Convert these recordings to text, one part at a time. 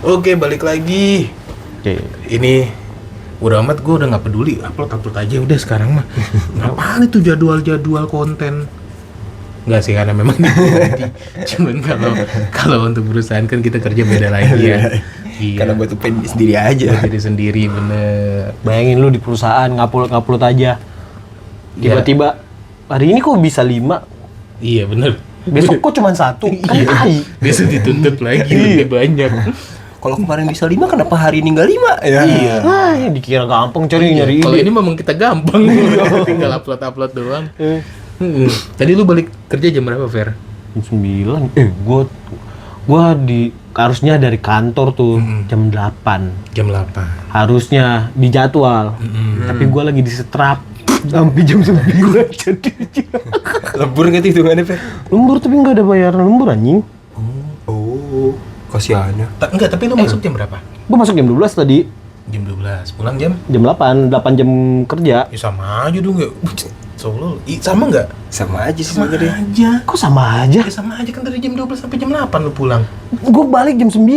Oke, balik lagi. Oke. Ini udah amat, gue udah nggak peduli, upload aja udah sekarang mah. Ngapain itu jadwal konten? Nggak sih, karena memang nanti. Cuman kalau untuk perusahaan kan kita kerja beda lagi ya. Iya. Karena buat sendiri aja. Buat diri sendiri, bener. Bayangin lu di perusahaan ngupload aja. Tiba-tiba hari ini kok bisa 5? Iya bener. Besok kok cuma 1? Kan Iya. tai. Besok dituntut lagi lebih banyak. Kalau kemarin bisa 5, kenapa hari ini nggak 5? Ya. Iya. Ah, dikira gampang nyari Kalau ide. ini memang kita gampang, tinggal upload doang. Tadi lu balik kerja jam berapa, Fer? Jam 9. Gua harusnya dari kantor tuh jam 8. Jam 8. Harusnya di jadwal. Tapi gua lagi disetrap sampai jam 9 jadi. Lembur nggak tuh hitungannya, Fer? Lembur tapi nggak ada bayaran lembur anjing. Oh, kasihannya. Enggak, tapi lu masuk jam berapa? Gua masuk jam 12 tadi. Jam 12. Pulang jam? Jam 8 jam kerja. Ya sama aja dong ya. Solo. Sama enggak? Sama aja sih Sama sebenarnya. aja. Kok sama aja? Ya sama aja kan dari jam 12 sampai jam 8 lu pulang. Gua balik jam 9.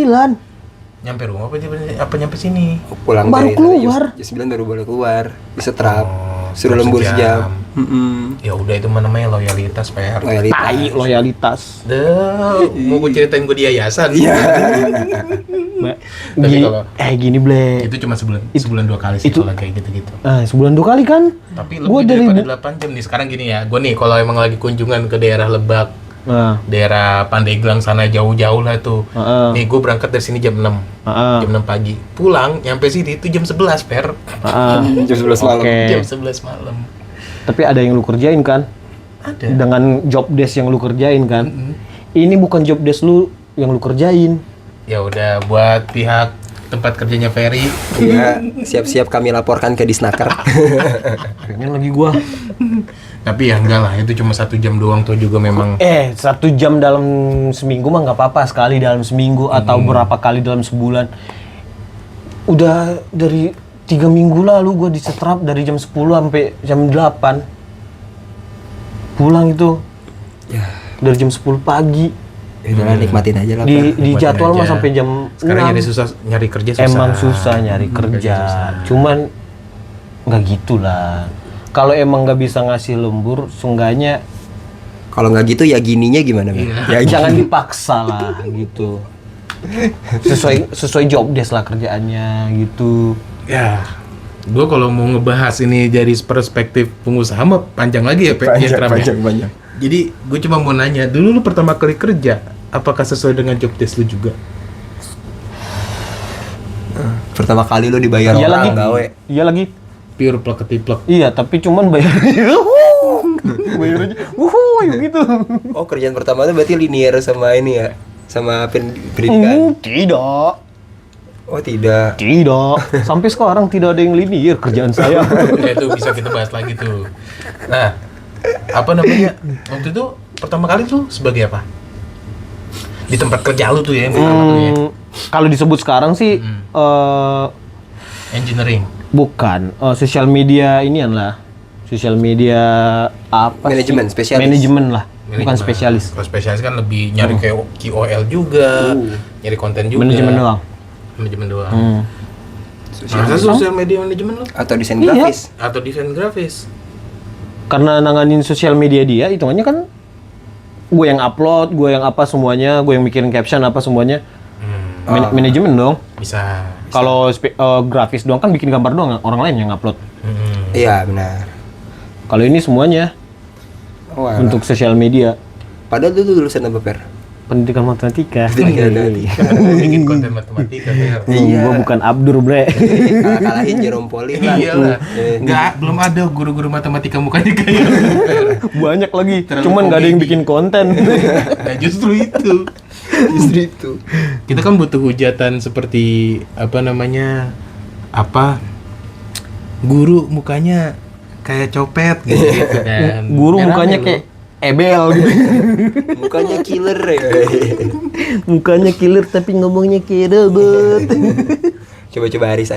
Nyampe rumah apa nyampe sini? Pulang Baru dari keluar. Jam 9 baru boleh keluar. Bisa trap. Oh, Suruh trap lembur sejam. sejam. Ya udah, itu mah namanya loyalitas, Per. Tai loyalitas. Mau gue ceritain gue di yayasan. Iya. Tapi Gini, kalau- gini Ble. Itu cuma sebulan 2 kali sih itu- kalau kayak gitu-gitu. Sebulan 2 kali kan? Tapi Gua lebih dari daripada 8 jam nih. Sekarang gini ya, gue nih kalau emang lagi kunjungan ke daerah Lebak, Nah, daerah Pandeglang sana jauh-jauh lah tuh. Heeh. Nih gue berangkat dari sini jam 6. Heeh. Jam 6 pagi. Pulang nyampe sini itu jam 11, Per. Jam 11 malam. Oke. Jam 11 malam. Tapi ada yang lu kerjain kan? Ada. Dengan job desk yang lu kerjain kan? Ini bukan job desk lu yang lu kerjain. Ya udah, buat pihak tempat kerjanya Ferry. Iya, siap-siap kami laporkan ke Disnaker. Pengen lagi gua. Tapi ya enggak lah, itu cuma 1 jam doang tuh juga memang. 1 jam dalam seminggu mah nggak apa-apa, sekali dalam seminggu atau berapa kali dalam sebulan. Udah dari 3 minggu lalu gua disetrap dari jam 10 sampai jam 8. Pulang itu Ya, dari jam 10 pagi. udahlah nikmatin aja lah. Di Nikmatin jadwal mah aja. sampai jam Sekarang 6. nyari kerja susah. Emang susah nyari kerja. susah. Cuman nggak gitulah. Kalau emang nggak bisa ngasih lembur, seenggaknya Kalau nggak gitu ya gininya gimana, Fer? Iya. Ya jangan dipaksa lah gitu. Sesuai job desk lah kerjaannya gitu. Ya, gue kalau mau ngebahas ini dari perspektif pengusaha mah panjang lagi ya, Pak. Ya, Tram, ya. panjang. Jadi gue cuma mau nanya, dulu lu pertama kali kerja, apakah sesuai dengan job desk lu juga? Pertama kali lo dibayar Iya orang lagi. gawe. Iya lagi. Pure plek ketiplek. Iya, tapi cuman bayarnya bayarnya gitu. Oh, kerjaan pertama itu berarti linear sama ini ya? Sama pendidikan. Tidak. Oh, tidak. Tidak. Sampai sekarang tidak ada yang linear kerjaan saya. Ya itu bisa kita bahas lagi tuh. Nah, apa namanya? Waktu itu pertama kali tuh sebagai apa? Di tempat kerja lu tuh ya, yang pertama tuh ya. Kalau disebut sekarang sih Engineering. bukan sosial media inian lah. Sosial media apa Manajemen, sih? spesialis. Manajemen lah. Bukan Manajemen. spesialis. Kalau spesialis kan lebih nyari kayak KOL juga, nyari konten juga. Manajemen doang. Manajemen doang. Sosial- Masa sosial media manajemen lu? Atau desain Iya. grafis. Atau desain grafis? Karena nanganin sosial media dia, hitungannya kan gue yang upload, gue yang apa semuanya, gue yang mikirin caption apa semuanya. Manajemen dong. Bisa. Kalau grafis doang kan bikin gambar doang, orang lain yang upload. Iya, benar. Kalau ini semuanya Wah. untuk sosial media. Padahal dulu lulusan apa, Per? Pendidikan matematika. Pendidikan matematika. Bikin konten matematika, Fer. Iya. Gue bukan Abdur, bre. Kalahin Jerome Pauline lah. Iya lah. Nggak, belum ada guru-guru matematika mukanya kayak lu, Fer. Banyak lagi. Terlalu Cuman nggak ada yang komedi. bikin konten. Nah, justru itu. Justru itu. Kita kan butuh hujatan seperti apa namanya? Apa? Guru mukanya kayak copet gitu, kan. Guru Merah mukanya lu. kayak ebel gitu. Mukanya killer ya. Mukanya killer tapi ngomongnya kayak robot. Coba Aris,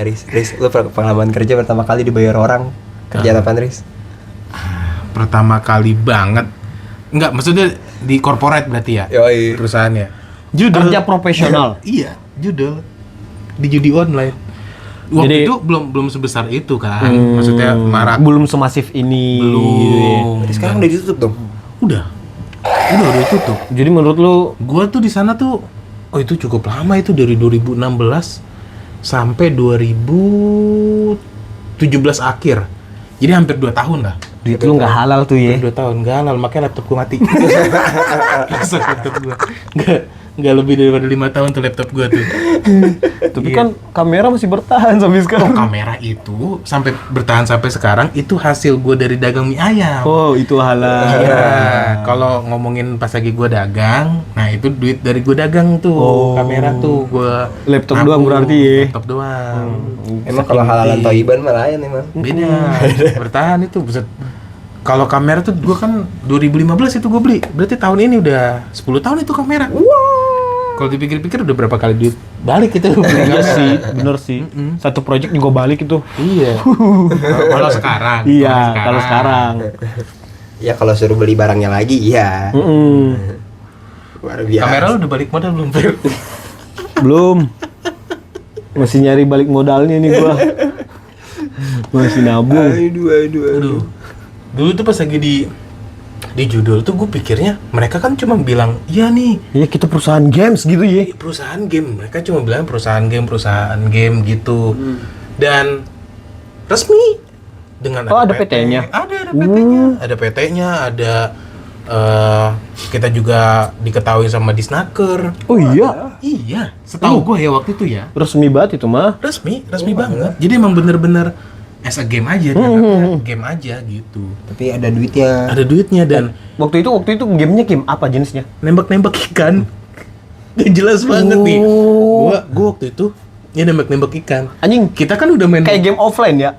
lu pengalaman kerja pertama kali dibayar orang. Kerjaan apa, Aris? Pertama kali banget. Enggak, maksudnya di corporate berarti ya? Yoi. Perusahaannya. Judul. Kerja profesional. Iya, judul. di judi online. Waktu Jadi- itu belum sebesar itu kan, maksudnya marak belum semasif ini. belum. Berarti sekarang udah ditutup dong. Udah tutup. Jadi menurut lu Gua tuh di sana tuh, oh itu cukup lama itu dari 2016 sampai 2017 akhir. Jadi hampir 2 tahun lah. duit lu nggak halal tuh ya? 2 tahun nggak halal, makanya laptop gua mati. Rusak laptop gua. Nggak lebih daripada 5 tahun tuh laptop gua tuh. Tapi Iya. kan kamera masih bertahan sampai sekarang. Kamera itu sampai bertahan sampai sekarang itu hasil gua dari dagang mie ayam. Oh, itu halal. Iya, kalau ngomongin pas lagi gua dagang, nah itu duit dari gua dagang tuh, Oh. kamera tuh gua Laptop nabung, doang berarti ya? Laptop doang. Emang kalau halalan toiban mah lain emang. Beda, bertahan itu buset. Kalau kamera tuh gua kan 2015 itu gua beli, berarti tahun ini udah 10 tahun itu kamera. Kalau dipikir-pikir udah berapa kali duit balik itu beli Iya kamera. sih, bener sih. Satu project juga balik itu. Iya. Kalau sekarang. Iya, kalau sekarang. Ya kalau suruh beli barangnya lagi, iya. Luar biasa. Kamera lu udah balik modal belum, Fer? Belum. Masih nyari balik modalnya nih gua. Masih nabung. Aduh. Dulu tuh pas lagi di judul tuh gue pikirnya mereka kan cuma bilang iya nih Iya, kita perusahaan games gitu ya. perusahaan game, mereka cuma bilang perusahaan game gitu dan resmi dengan Oh, ada PT-nya? ada PT-nya, ada PT-nya, ada kita juga diketahui sama Disnaker. Oh iya, Iya, setahu gue ya waktu itu ya resmi banget itu mah. resmi banget. Jadi emang bener-bener as a game aja, game aja gitu. Tapi ada duitnya. Ada duitnya dan Waktu itu gamenya game apa jenisnya? nembak-nembak ikan. Gak jelas banget nih. Gua waktu itu ya nembak-nembak ikan. Anjing, Kita kan udah main kayak game offline ya?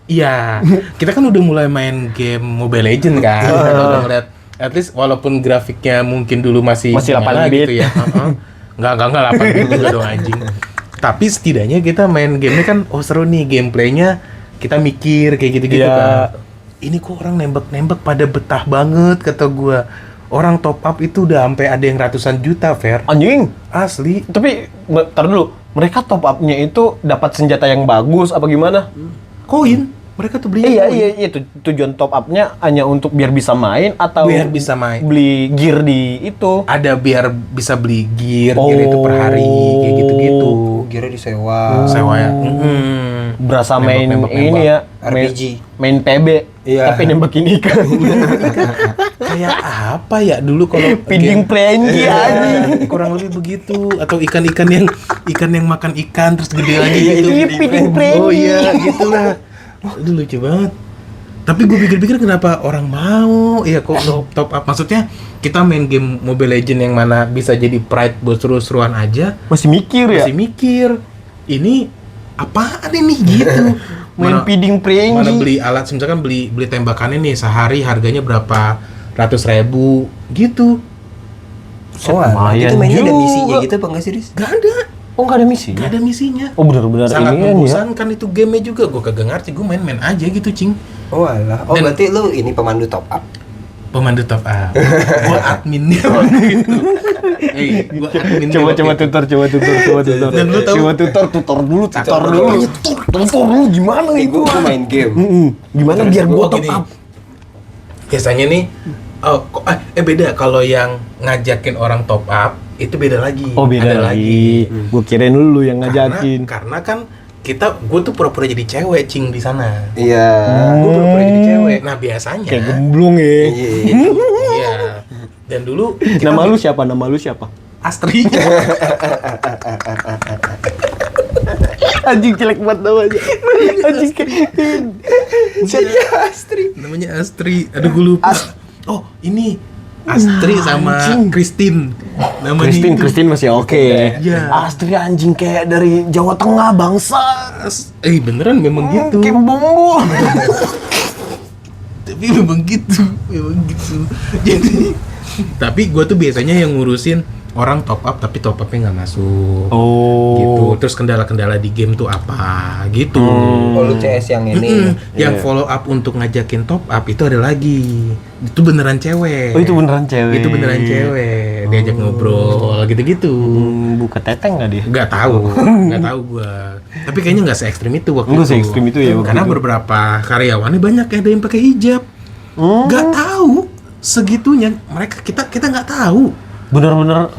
Iya. Kita kan udah mulai main game Mobile Legend kan. Kita udah ngeliat at least walaupun grafiknya mungkin dulu masih 8 nyala bit. gitu ya. Enggak 8 bit juga dong anjing. Tapi setidaknya kita main gamenya kan seru nih gameplaynya. Kita mikir kayak gitu-gitu Iya. kan. Ini kok orang nembak-nembak pada betah banget kata gua. Orang top up itu udah sampai ada yang ratusan juta, Fer. Anjing. Asli. Tapi tar dulu, mereka top up-nya itu dapat senjata yang bagus apa gimana? Koin. Mereka tuh beli Iya, tujuan top up-nya hanya untuk biar bisa main atau biar bisa main. beli gear di itu. Ada biar bisa beli gear itu per hari kayak gitu-gitu. Kira disewa. Sewa ya. Berasa main Nembak-nembak. ini ya, RPG. main PB. Iya. Tapi nembakin ikan. Kayak apa ya dulu kalau Feeding frenzy anjing. kurang lebih begitu atau ikan yang makan ikan terus gede lagi Iya, gitu. itu feeding frenzy. Oh iya, gitulah. Itu lucu banget. Tapi gue pikir-pikir kenapa orang mau ya kok top up. Maksudnya kita main game Mobile Legend yang mana bisa jadi pride buat seru-seruan aja. Masih mikir ya? Masih mikir. Ini apaan ini gitu. Main feeding frenzy. Mana beli alat, misalkan beli tembakannya nih sehari harganya berapa ratus ribu gitu. Oh, lumayan itu mainnya ada juga. misinya gitu apa enggak sih, Riz? Gak ada, Oh, nggak ada misi? gak ada misinya. Oh, benar-benar Sangat ini ya. membosankan itu gamenya juga. Gue kagak ngerti, gue main-main aja gitu, cing. Oh alah. Oh Dan- berarti lu ini pemandu top up. Pemandu top up. Gue adminnya waktu itu. Gue adminnya Coba waktu itu. tutor. Dan lu tahu- Coba tutor dulu. Tutor dulu gimana itu? Gue main game. Gimana biar gua Oh, top gini. up? Biasanya nih, beda kalau yang ngajakin orang top up itu beda lagi. Oh, beda Ada lagi. Gua kirain lu yang ngajakin. Karena kan gue tuh pura-pura jadi cewek, cing, di sana. Iya. Gue pura-pura jadi cewek. Nah biasanya, Kayak gemblung ya. Iya. iya. Dan dulu Nama lu siapa? Astri. Anjing jelek banget namanya. Anjing Siapa Astri? Namanya Astri. Aduh gue lupa. Oh ini Astri sama Christine. Namanya itu. Christine masih oke. Iya. Astri anjing kayak dari Jawa Tengah bangsa. Beneran memang gitu. Kayak bongo. Tapi memang gitu. Jadi tapi gue tuh biasanya yang ngurusin orang top up tapi top upnya nggak masuk. Oh. Gitu. Terus kendala-kendala di game tuh apa gitu. Oh, lu CS yang ini. Yang follow up untuk ngajakin top up itu ada lagi. Itu beneran cewek. Oh, itu beneran cewek. Itu beneran cewek. Diajak ngobrol gitu-gitu. Buka teteng nggak dia? Nggak tahu, nggak tahu gua. Tapi kayaknya nggak se ekstrim itu waktu Nggak itu. se-ekstrim itu ya waktu Karena itu. beberapa karyawannya banyak yang ada yang pakai hijab. Nggak tahu segitunya. Kita nggak tahu. Bener-bener.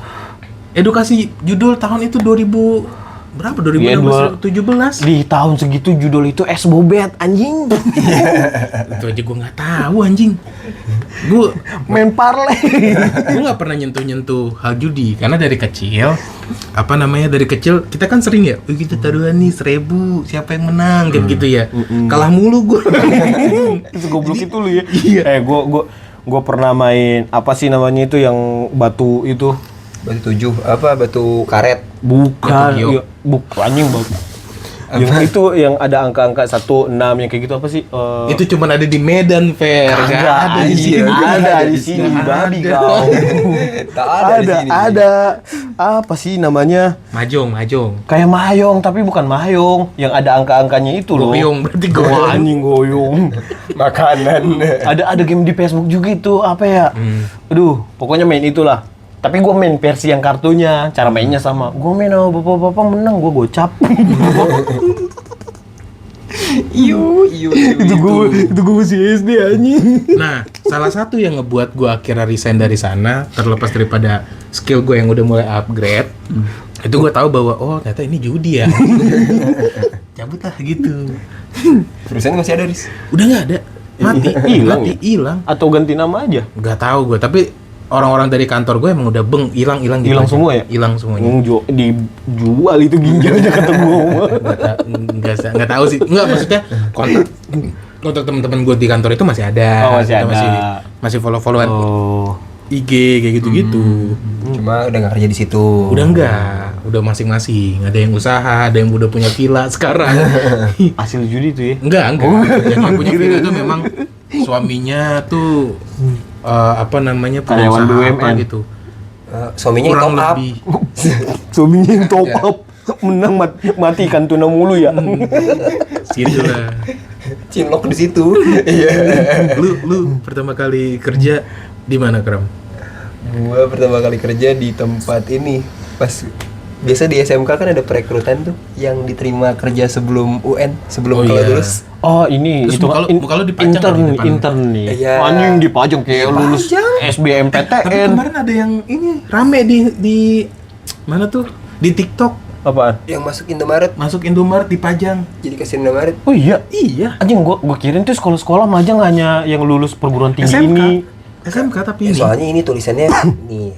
Edukasi judul tahun itu 2000 berapa? 2017. Di tahun segitu judul itu es bobet anjing. Itu aja gua nggak tahu anjing. Gua Main parlay. gue nggak pernah nyentuh hal judi karena dari kecil dari kecil kita kan sering ya kita taruhan nih 1.000 siapa yang menang kayak gitu ya kalah mulu gue. Segoblok itu lu ya. Iya. Gue pernah main apa sih namanya itu yang batu itu? Batu 7 batu karet. Bukan, Batu giok. bukan anjing batu. Yang itu yang ada angka-angka 1, 6 yang kayak gitu apa sih? Itu cuma ada di Medan Fair. Nggak Kagak ada di anjing. sini. Ada di sini Nggak babi ada. kau. Tak ada di sini. Ada. Apa sih namanya? Mahjong. Kayak mahjong tapi bukan mahjong, yang ada angka-angkanya itu loh. Goyong berarti Wah, goyong. anjing goyong. Makanan. ada game di Facebook juga itu apa ya? Aduh, pokoknya main itulah. Tapi gue main versi yang kartunya, cara mainnya sama. Gue main sama bapak-bapak menang, gue gocap. Iyo. itu gue masih SD anjing. Nah, salah satu yang ngebuat gue akhirnya resign dari sana, terlepas daripada skill gue yang udah mulai upgrade, itu gue tahu bahwa oh ternyata ini judi ya. Cabut lah gitu. Perusahaan masih ada, Riz? Udah nggak ada, mati, Hilang ya? hilang. Atau ganti nama aja? Nggak tahu gue, tapi orang-orang dari kantor gue emang udah hilang gitu Hilang aja. semua ya? Hilang semuanya. Dijual itu ginjalnya kata gue. Nggak tahu sih. Nggak, maksudnya kontak teman-teman gue di kantor itu masih ada. Oh, masih Kita ada. masih follow-followan Oh. IG kayak gitu-gitu. Cuma udah nggak kerja di situ. Udah enggak, udah masing-masing. Ada yang usaha, ada yang udah punya villa sekarang. Hasil judi itu ya? Enggak. Yang punya villa itu memang suaminya tuh Karyawan pengusaha BUMN apa gitu. Suaminya yang Kurang top up. lebih. Suaminya yang top up. Menang mati ikan tuna mulu ya. Gitu lah. Cinlok di situ. Iya. Lu pertama kali kerja di mana, Kram? Gua pertama kali kerja di tempat ini pas biasa di SMK kan ada perekrutan tuh yang diterima kerja sebelum UN, sebelum Oh, kalau iya. lulus. Oh ini Terus itu muka lu dipajang nggak di depan? intern nih. Iya. Anjing dipajang kayak lulus Dipajang. Tapi SBMPTN. kemarin ada yang ini rame di mana tuh? Di TikTok Apaan? Yang masuk Indomaret masuk Indomaret dipajang. jadi kasir Indomaret. Oh iya. Iya. Anjing gua kirain tuh sekolah-sekolah majang hanya yang lulus perguruan tinggi ini. SMK tapi Ya, ini. soalnya ini tulisannya nih,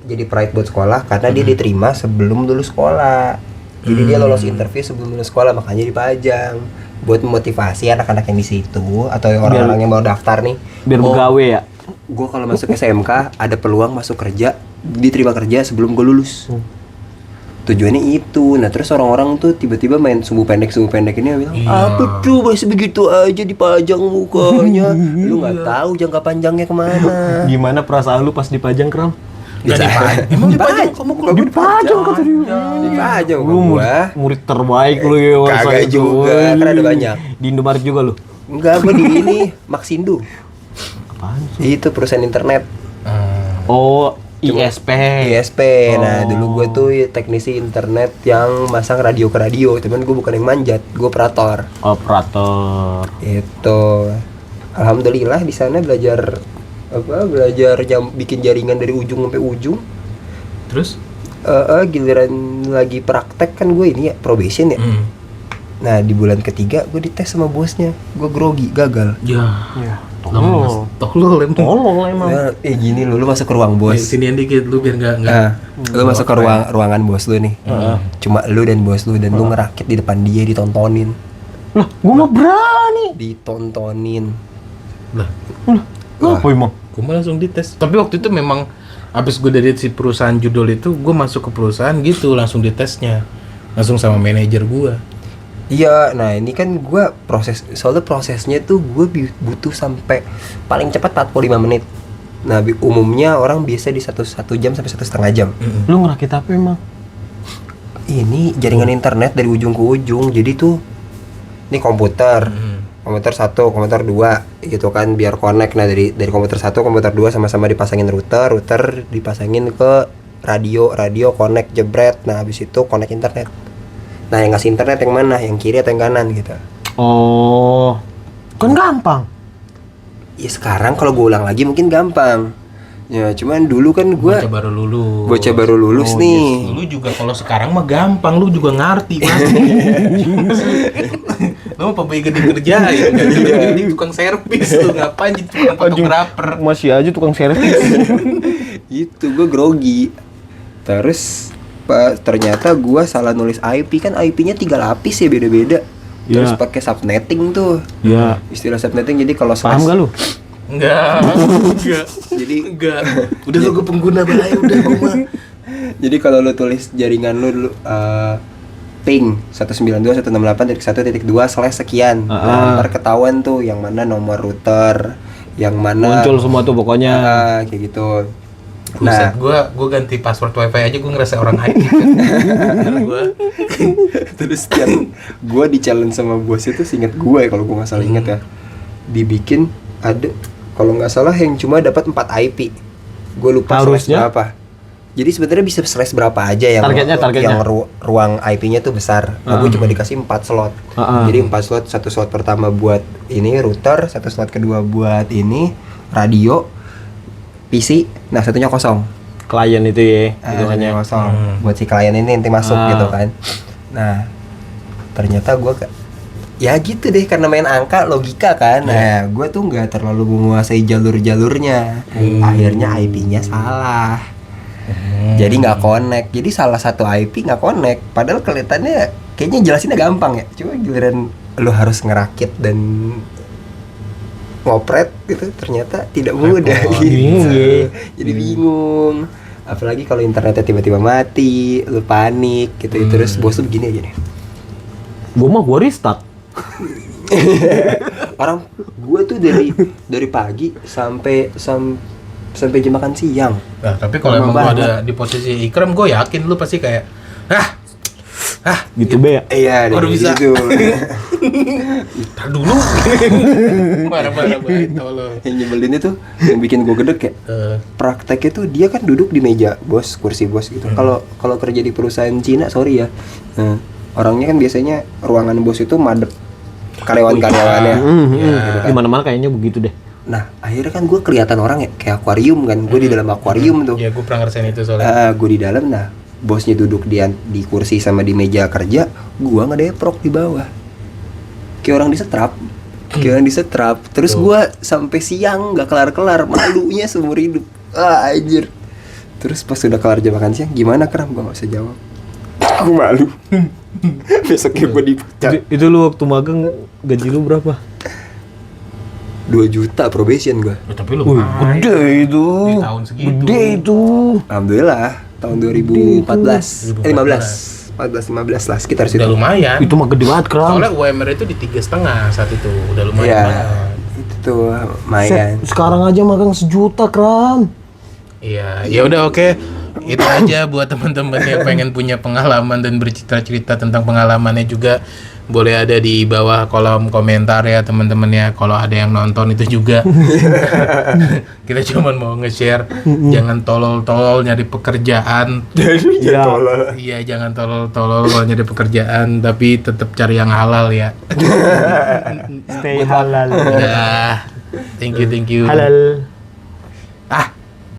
jadi pride buat sekolah karena dia diterima sebelum lulus sekolah. Jadi dia lolos interview sebelum lulus sekolah, makanya dipajang buat memotivasi anak-anak yang di situ atau orang-orang yang mau daftar nih. Biar begawe ya. Gue kalau masuk SMK ada peluang masuk kerja, diterima kerja sebelum gue lulus. Tujuannya itu. Nah terus orang-orang tuh tiba-tiba main sumbu pendek ini bilang, Iya. apa tuh masih begitu aja dipajang mukanya. Lu nggak tahu jangka panjangnya kemana. Gimana perasaan lu pas dipajang, Kram? Nggak dipajang. Emang dipajang kamu kalau Dipajang kata dia. Dipajang Lu gua. murid terbaik lu ya. Kagak saya juga, tuh. kan ada banyak. Di Indomaret juga lu. Enggak, gue di ini Maxindo. Apaan sih? Itu perusahaan internet. Oh, ISP. ISP. Nah, dulu gue tuh teknisi internet yang masang radio ke radio. Cuman gue bukan yang manjat, gue operator. Operator. Itu. Alhamdulillah di sana belajar bikin jaringan dari ujung sampai ujung. Terus? Giliran lagi praktek kan gue ini ya probation ya. Nah, di bulan ketiga gue dites sama bosnya. Gue grogi, gagal. Ya. Tolol. Tolol emang. Tolol emang. Nah, gini lu masuk ke ruang bos. Sinian dikit lu biar nggak. Nah, lu masuk ke ruangan bos lu nih. Cuma lu dan bos lu dan lu ngerakit di depan dia ditontonin. Lah, gua nggak berani. Ditontonin. Lah, Apa emang? gue malah langsung dites. Tapi waktu itu memang abis gue dari si perusahaan judul itu, gue masuk ke perusahaan gitu langsung ditesnya, langsung sama manajer gue. Iya, nah ini kan soalnya prosesnya tuh gue butuh sampai paling cepat 45 menit. Nah, umumnya orang biasa di satu jam sampai 1,5 jam. Lu ngerakit apa emang? Ini jaringan internet dari ujung ke ujung. Jadi tuh ini komputer. Komputer 1, komputer 2 gitu kan biar connect. Nah, dari komputer 1, komputer 2 sama-sama dipasangin router dipasangin ke radio connect jebret. Nah, habis itu connect internet. Nah, yang ngasih internet yang mana? Yang kiri atau yang kanan gitu. Oh. Kan gampang. Ya sekarang kalau gue ulang lagi mungkin gampang. Ya cuman dulu kan gue Bocah baru lulus lulus. nih. Lu juga kalau sekarang mah gampang, lu juga ngerti pasti. Lu apa bayi gede kerja ya? Jadi tukang servis lu ngapain jadi tukang fotografer? Masih aja tukang servis. Itu gue grogi. Terus ternyata gue salah nulis IP, kan IP-nya 3 lapis ya beda-beda. Terus Ya. pakai subnetting tuh. Ya. Istilah subnetting jadi kalau Paham gak lu? Enggak. Enggak. Udah lu gue pengguna bahaya udah gue mah. Jadi kalau lu tulis jaringan lu ping 192.168.1.2 /sekian. Nah, ntar ketahuan tuh yang mana nomor router, yang mana Muncul semua tuh pokoknya. kayak gitu. Buset, gue ganti password wifi aja gue ngerasa orang high. Gue Terus gue di challenge sama bos itu, seinget gue ya, kalau gue nggak salah inget ya, dibikin ada kalau nggak salah yang cuma dapat 4 IP. Gue lupa slash Harusnya? berapa. Jadi sebenarnya bisa slash berapa aja yang Targetnya. yang ruang IP-nya tuh besar. Nah, gue cuma dikasih 4 slot. Jadi 4 slot, 1 slot pertama buat ini router, 1 slot kedua buat ini radio, PC, nah satunya kosong. Klien itu ya, Satunya hitungannya. kosong. Buat si klien ini nanti masuk gitu kan. Nah, ternyata gue ya gitu deh, karena main angka logika kan. Nah, gue tuh nggak terlalu menguasai jalur-jalurnya. Akhirnya IP-nya salah. Jadi nggak connect. Jadi salah satu IP nggak connect. Padahal kelihatannya kayaknya jelasinnya gampang ya. Cuma giliran lu harus ngerakit dan ngopret gitu, ternyata tidak mudah gitu. Bingung ya. Jadi bingung. Apalagi kalau internetnya tiba-tiba mati, lu panik gitu. Terus bos tuh begini aja nih. Gua restart. Orang gue tuh dari pagi sampai jam makan siang. Nah, tapi kalau Lama emang gue banget. ada di posisi Ikram, gue yakin lu pasti kayak Gitu be ya. Iya, Baru bisa. gitu. tar dulu. Marah-marah banget tolong. Yang nyebelin itu, yang bikin gue gedek ya. Prakteknya tuh dia kan duduk di meja bos, kursi bos gitu. Kalau kerja di perusahaan Cina, sorry ya. Nah, orangnya kan biasanya ruangan bos itu madep karyawan-karyawannya. Di mana-mana kayaknya begitu deh. Nah, akhirnya kan gue kelihatan orang ya kayak akuarium kan. Gue di dalam akuarium tuh. Ya gue pernah ngerasain itu soalnya. Gue di dalam, nah bosnya duduk di kursi sama di meja kerja, gua ngedeprok di bawah kayak orang disetrap. Terus gua sampai siang nggak kelar malunya seumur hidup. Anjir. Terus pas udah kelar jam makan siang, gimana Kram? Gua nggak bisa jawab, aku malu. Besoknya gua dipecat. Itu lu waktu magang gaji lu berapa? 2 juta probation gua. Ya, tapi lu Gede itu. Di tahun segitu. Gede itu. Alhamdulillah tahun 2014 15 lah sekitar situ. udah lumayan. Itu mah gede banget, Kram. Soalnya UMR itu di 3,5 saat itu udah lumayan Iya, banget. itu tuh lumayan. Sekarang aja magang 1 juta, Kram. Iya, ya udah oke. Itu aja buat teman-teman yang pengen punya pengalaman dan bercerita-cerita tentang pengalamannya juga. Boleh ada di bawah kolom komentar ya teman-teman ya. Kalau ada yang nonton itu juga. Kita cuma mau nge-share, jangan tolol-tolol nyari pekerjaan. Iya. Iya, jangan tolol-tolol kalau nyari pekerjaan, tapi tetap cari yang halal ya. Stay halal. Udah. Thank you. Halal.